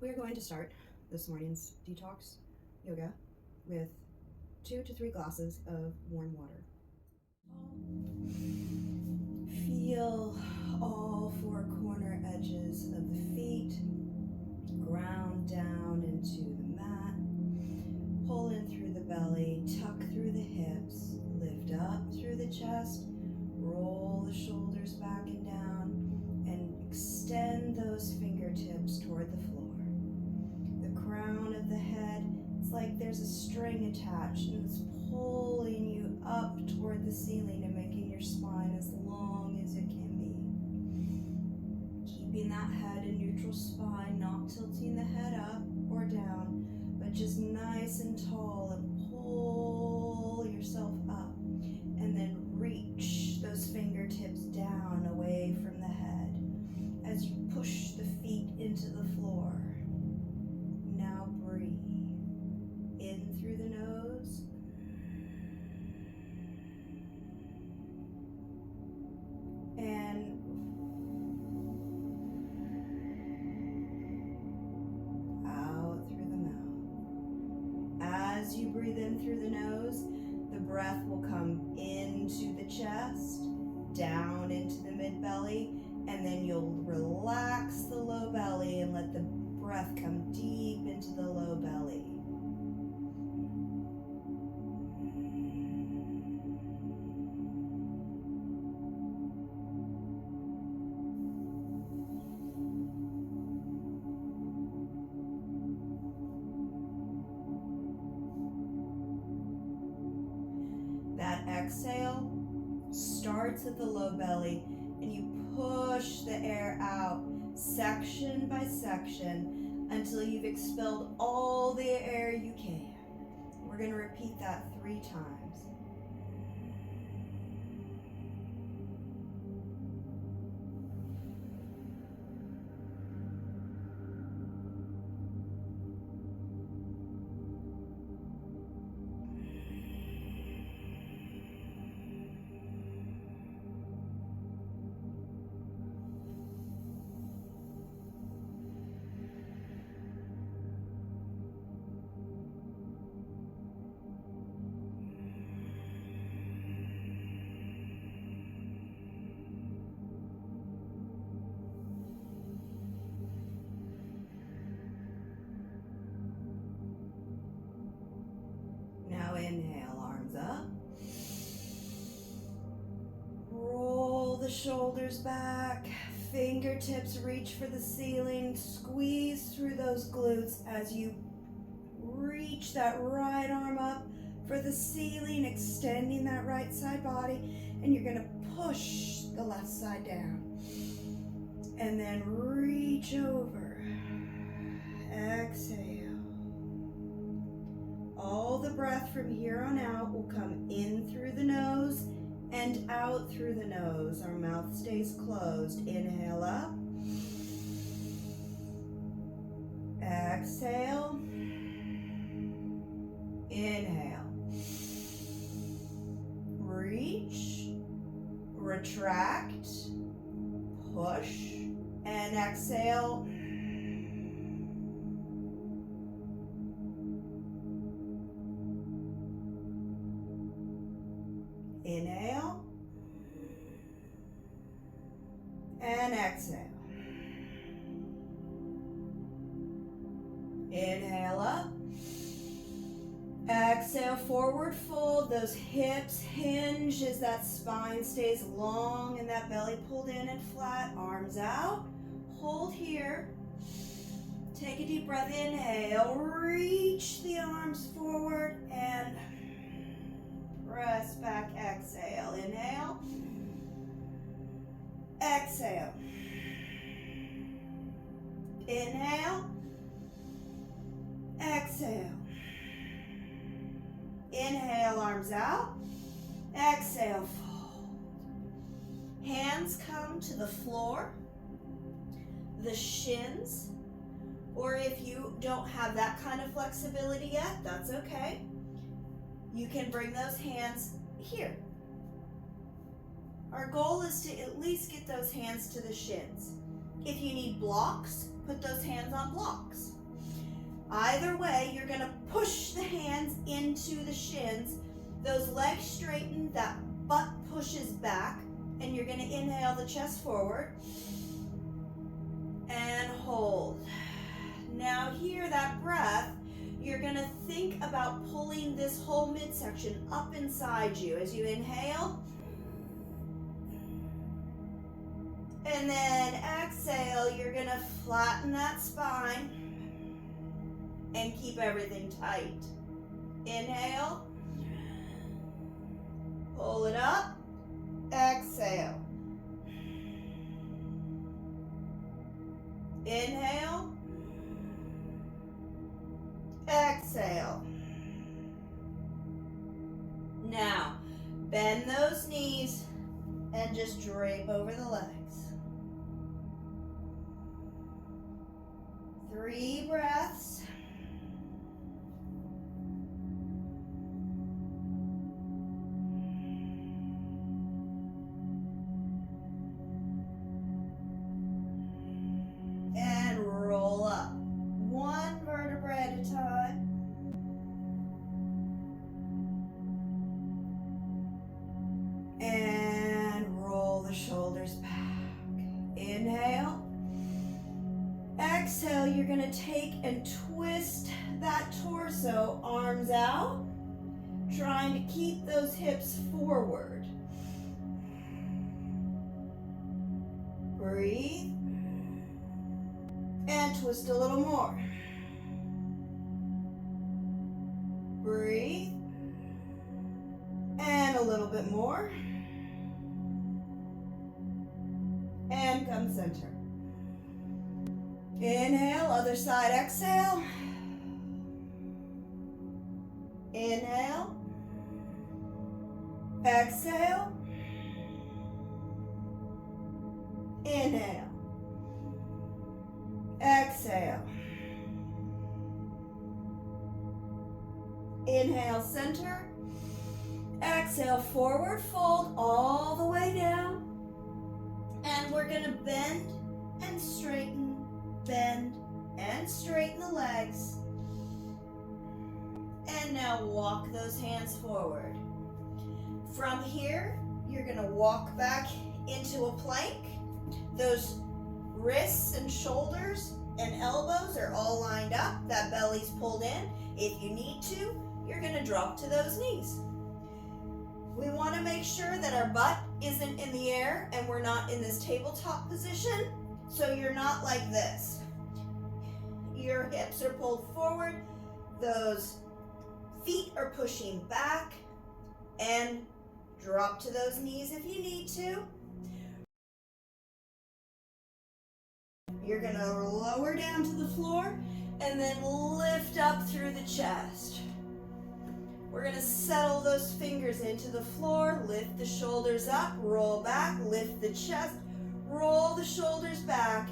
We're going to start this morning's detox yoga with 2 to 3 glasses of warm water. Feel all 4 corner edges of the feet ground down into the mat. Pull in through the belly, tuck through the hips, lift up through the chest, roll the shoulders back and down, and extend those fingertips toward the floor. The crown of the head, it's like there's a string attached and it's pulling you up toward the ceiling and making your spine as long as it can be. Keeping that head in neutral spine, not tilting the head up or down, but just nice and tall, and pull yourself up and then reach those fingertips down away from the head as you push the feet into the floor. Now breathe in through the nose and out through the mouth. As you breathe in through the nose, the breath will come into the chest, down into the mid-belly, and then you'll relax the low belly and let the breath come deep into the low belly. That exhale starts at the low belly and you push the air out section by section until you've expelled all the air you can. We're going to repeat that 3 times. Now inhale, arms up. Roll the shoulders back. Fingertips reach for the ceiling. Squeeze through those glutes as you reach that right arm up for the ceiling, extending that right side body. And you're going to push the left side down. And then reach over. Exhale. All the breath from here on out will come in through the nose and out through the nose. Our mouth stays closed. Inhale up. Exhale. Inhale. Reach. Retract. Push. And exhale. Inhale and exhale. Inhale up. Exhale, forward fold. Those hips hinge as that spine stays long and that belly pulled in and flat. Arms out. Hold here. Take a deep breath. Inhale. Reach the arms forward and press back, exhale. Inhale. Exhale. Inhale. Exhale. Inhale, arms out. Exhale, fold. Hands come to the floor, the shins, or if you don't have that kind of flexibility yet, that's okay. You can bring those hands here. Our goal is to at least get those hands to the shins. If you need blocks, put those hands on blocks. Either way, you're going to push the hands into the shins. Those legs straighten, that butt pushes back, and you're going to inhale the chest forward and hold. Now here, that breath, you're going to think about pulling this whole midsection up inside you as you inhale. And then exhale, you're going to flatten that spine and keep everything tight. Inhale. Pull it up. Exhale. Inhale. Exhale. Now, bend those knees and just drape over the legs. 3 breaths. And roll up. 1 vertebra at a time. And roll the shoulders back. Inhale. Exhale, you're going to take and twist that torso, arms out, trying to keep those hips forward. Breathe. And twist a little more. Breathe. And a little bit more. And come center. Inhale, other side, exhale. Inhale. Exhale. Inhale. Exhale. Inhale, center. Exhale, forward fold all the way down. And we're going to bend and straighten, bend and straighten the legs. And now walk those hands forward. From here, you're going to walk back into a plank. Those wrists and shoulders and elbows are all lined up. That belly's pulled in. If you need to, you're going to drop to those knees. We want to make sure that our butt isn't in the air and we're not in this tabletop position, so you're not like this. Your hips are pulled forward, those feet are pushing back, and drop to those knees if you need to. You're going to lower down to the floor and then lift up through the chest. We're going to settle those fingers into the floor, lift the shoulders up, roll back, lift the chest, roll the shoulders back,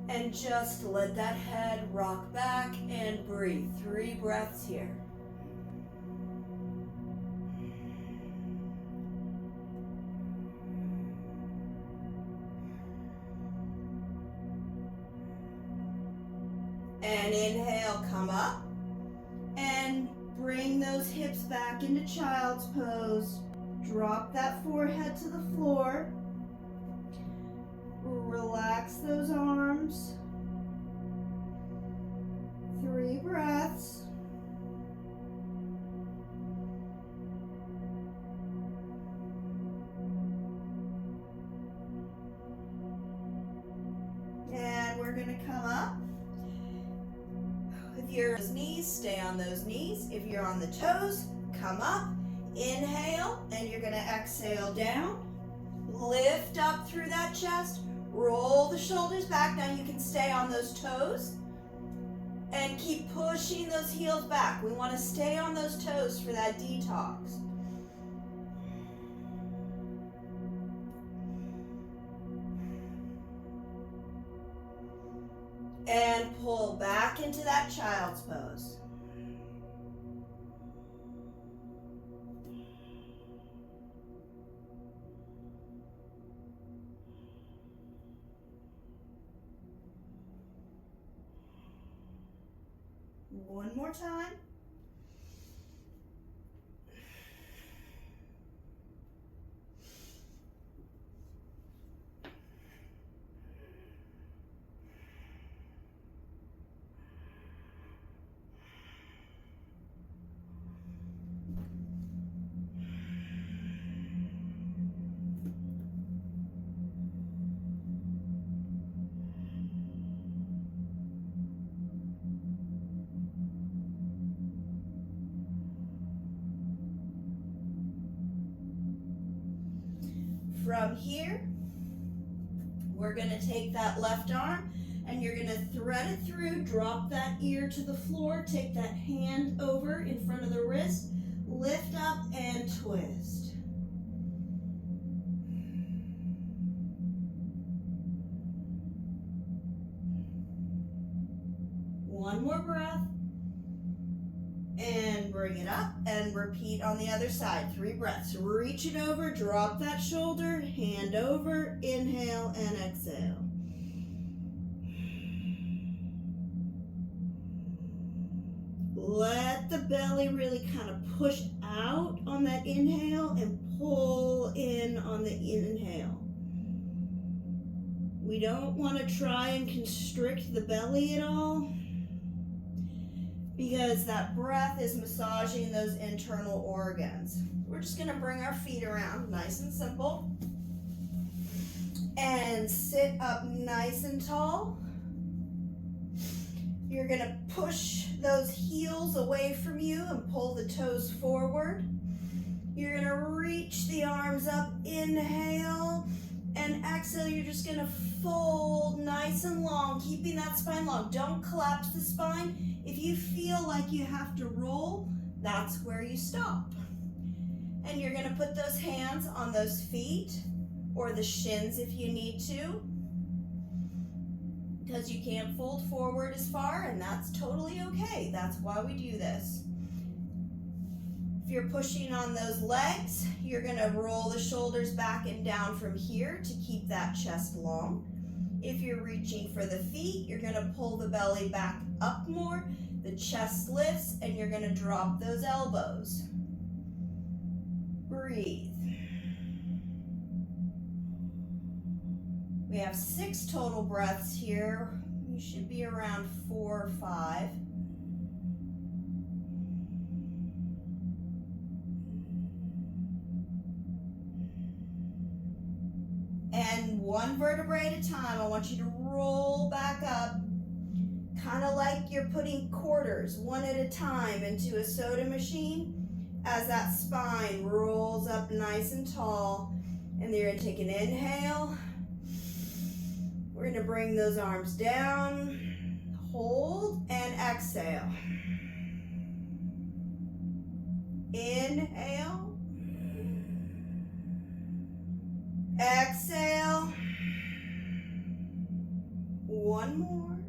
and just let that head rock back and breathe. 3 breaths here. And inhale, come up, and bring those hips back into child's pose. Drop that forehead to the floor. Relax those arms. 3 breaths. And we're going to come up. If you're on those knees, stay on those knees. If you're on the toes, come up. Inhale, and you're going to exhale down. Lift up through that chest. Roll the shoulders back. Now you can stay on those toes. And keep pushing those heels back. We want to stay on those toes for that detox. And pull back into that child's pose. One more time. From here, we're going to take that left arm and you're going to thread it through, drop that ear to the floor, take that hand over in front of the wrist, lift up and twist. One more breath. And bring it up and repeat on the other side. 3 breaths. Reach it over, drop that shoulder, hand over, inhale and exhale. Let the belly really kind of push out on that inhale and pull in on the inhale. We don't want to try and constrict the belly at all, because that breath is massaging those internal organs. We're just going to bring our feet around, nice and simple. And sit up nice and tall. You're going to push those heels away from you and pull the toes forward. You're going to reach the arms up, inhale, and exhale. You're just going to fold nice and long, keeping that spine long. Don't collapse the spine. If you feel like you have to roll, that's where you stop. And you're going to put those hands on those feet or the shins if you need to, because you can't fold forward as far, and that's totally okay. That's why we do this. If you're pushing on those legs, you're going to roll the shoulders back and down from here to keep that chest long. If you're reaching for the feet, you're going to pull the belly back up more, the chest lifts, and you're going to drop those elbows. Breathe. We have 6 total breaths here. You should be around 4 or 5. And 1 vertebrae at a time. I want you to roll back up, kind of like you're putting quarters 1 at a time into a soda machine, as that spine rolls up nice and tall. And then you're going to take an inhale. We're going to bring those arms down, hold, and exhale. Inhale. Exhale. 1 more.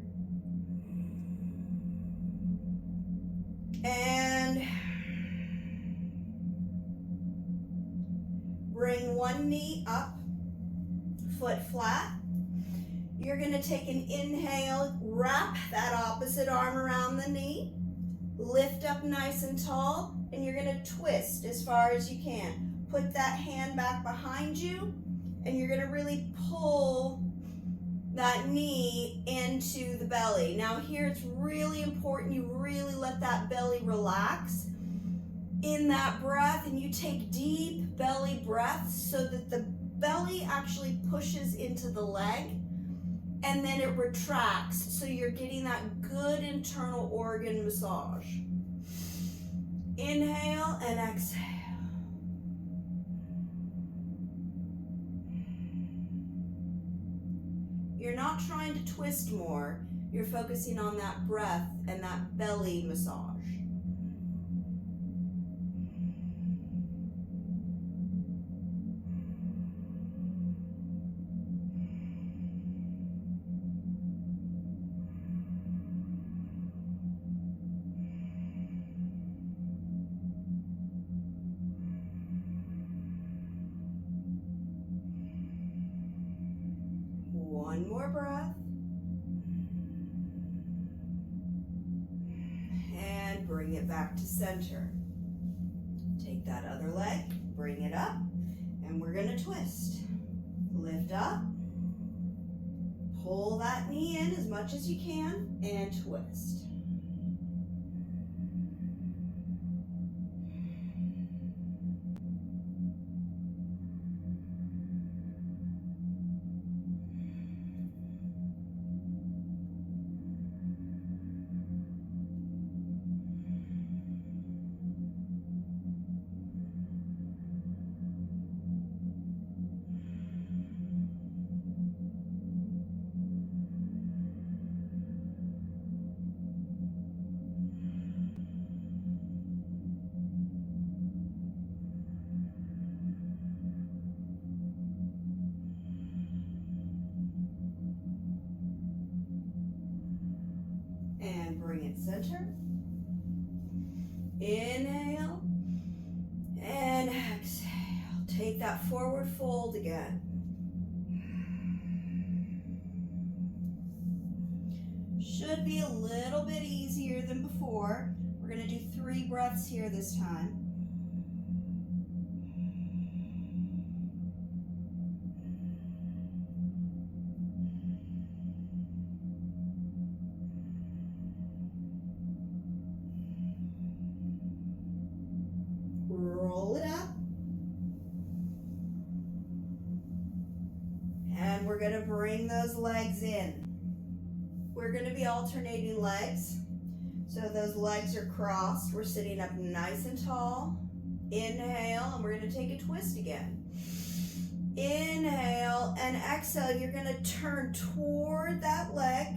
And bring 1 knee up, foot flat. You're going to take an inhale, wrap that opposite arm around the knee, lift up nice and tall, and you're going to twist as far as you can. Put that hand back behind you, and you're going to really pull that knee into the belly. Now here it's really important you really let that belly relax in that breath, and you take deep belly breaths so that the belly actually pushes into the leg and then it retracts, so you're getting that good internal organ massage. Inhale and exhale. You're not trying to twist more, you're focusing on that breath and that belly massage. One more breath. bring it back to center. Take that other leg, bring it up, and we're going to twist. Lift up, pull that knee in as much as you can, and twist. And bring it center. Inhale and exhale. Take that forward fold again. Should be a little bit easier than before. We're going to do 3 breaths here this time. Roll it up. And we're going to bring those legs in. We're going to be alternating legs. So those legs are crossed. We're sitting up nice and tall. Inhale, and we're going to take a twist again. Inhale and exhale. You're going to turn toward that leg,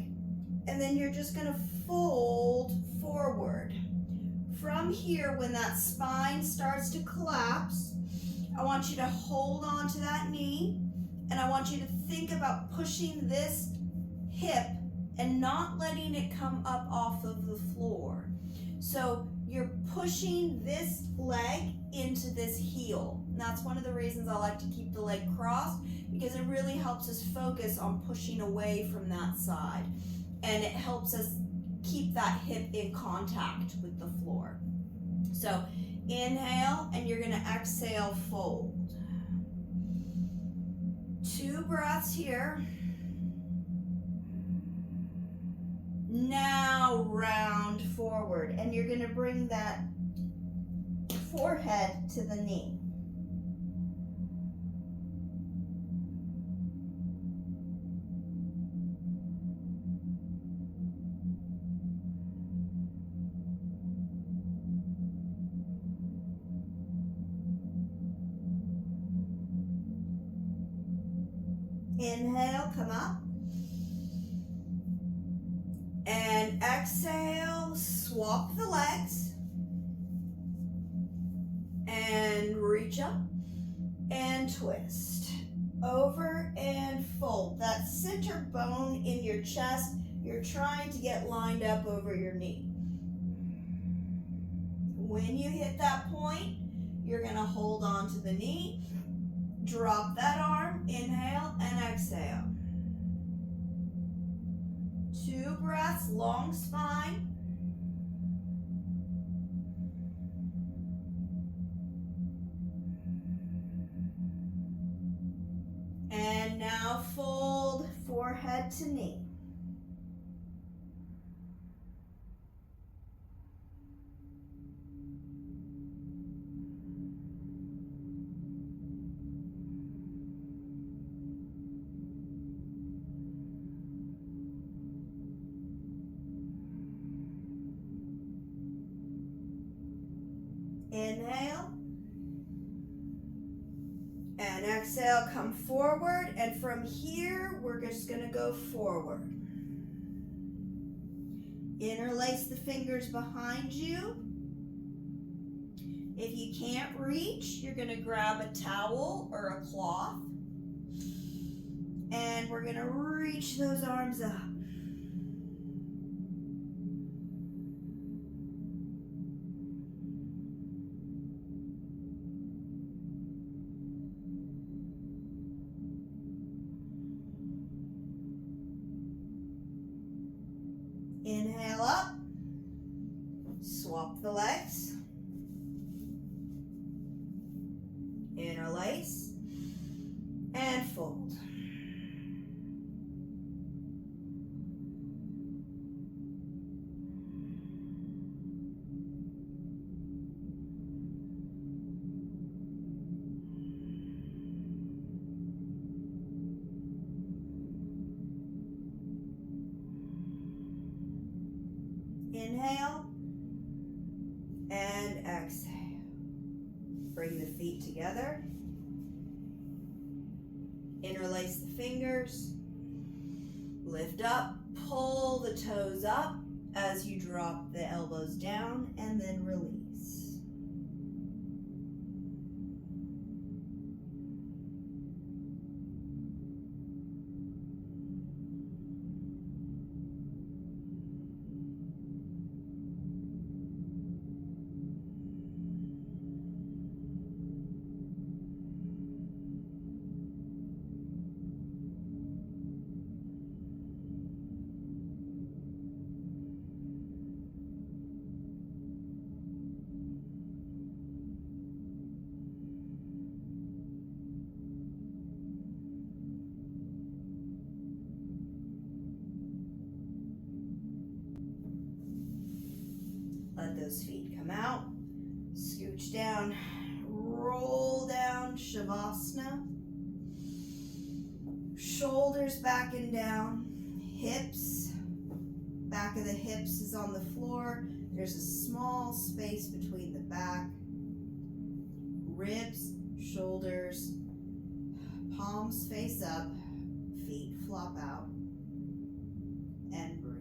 and then you're just going to fold forward. From here, when that spine starts to collapse, I want you to hold on to that knee, and I want you to think about pushing this hip and not letting it come up off of the floor. So you're pushing this leg into this heel. And that's one of the reasons I like to keep the leg crossed, because it really helps us focus on pushing away from that side. And it helps us keep that hip in contact with the floor. So inhale, and you're gonna exhale, fold. 2 breaths here. Now round forward, and you're going to bring that forehead to the knee. Inhale, come up. And exhale, swap the legs. And reach up and twist. Over and fold. That center bone in your chest, you're trying to get lined up over your knee. When you hit that point, you're going to hold on to the knee. Drop that arm, inhale and exhale. 2 breaths, long spine. And now fold forehead to knee. Inhale and exhale, come forward, and from here we're just going to go forward. Interlace the fingers behind you. If you can't reach, you're going to grab a towel or a cloth, and we're going to reach those arms up. Inhale up, Swap the legs. Interlace and fold. Inhale and exhale. Bring the feet together. Interlace the fingers. Lift up, pull the toes up as you drop the elbows down, and then release. Let those feet come out. Scooch down, roll down, Shavasana. Shoulders back and down, hips. Back of the hips is on the floor. There's a small space between the back. Ribs, shoulders, palms face up, feet flop out, and breathe.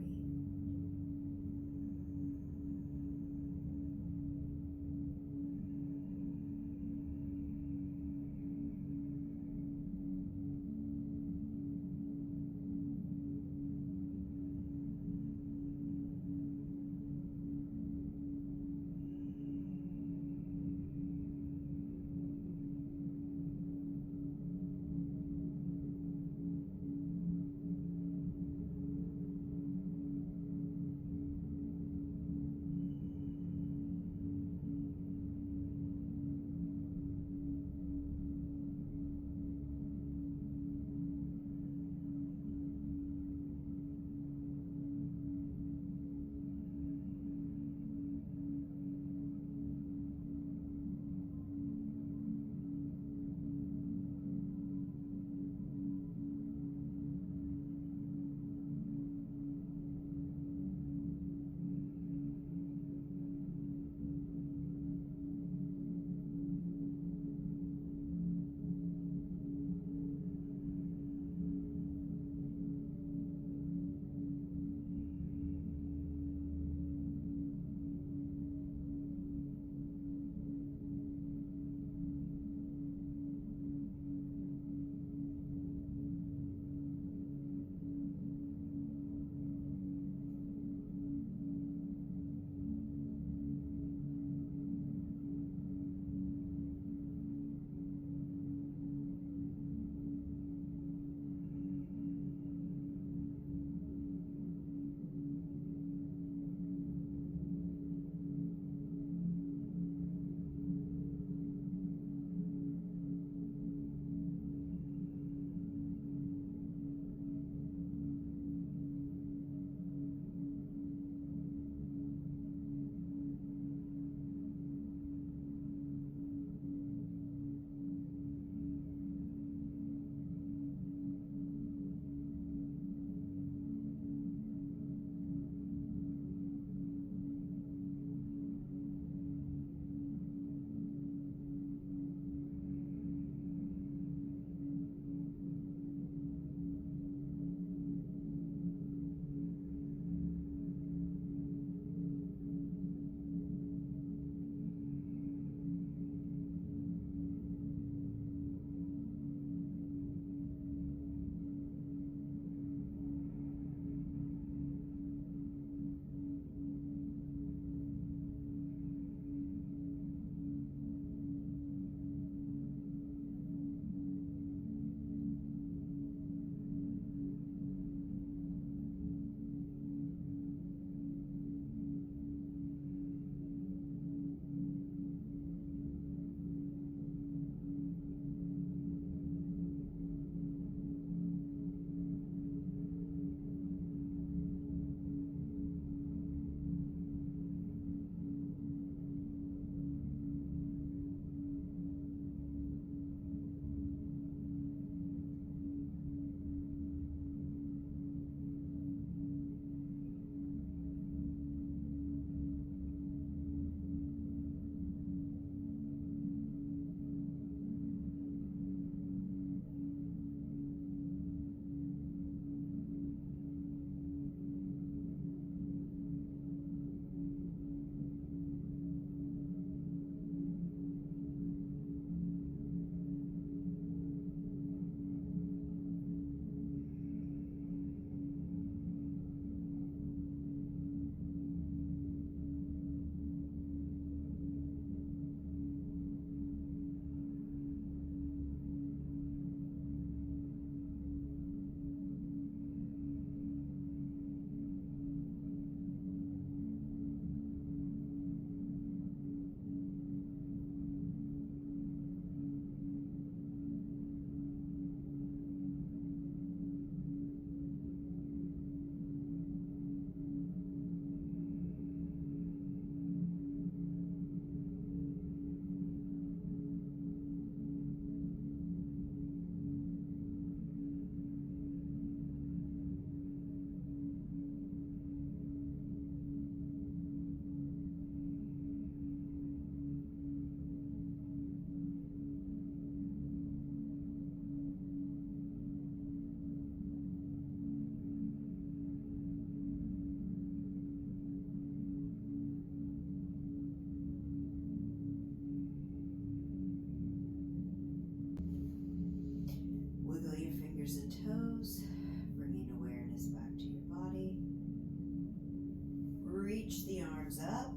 arms up.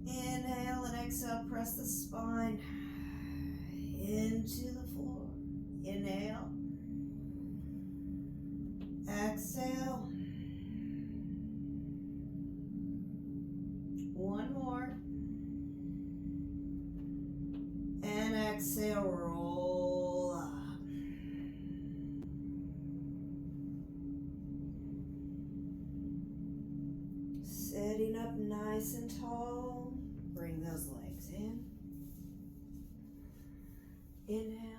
Inhale and exhale, press the spine into the floor. Inhale. Exhale. One more. And exhale, roll up. Sitting up nice and tall. Bring those legs in. Inhale.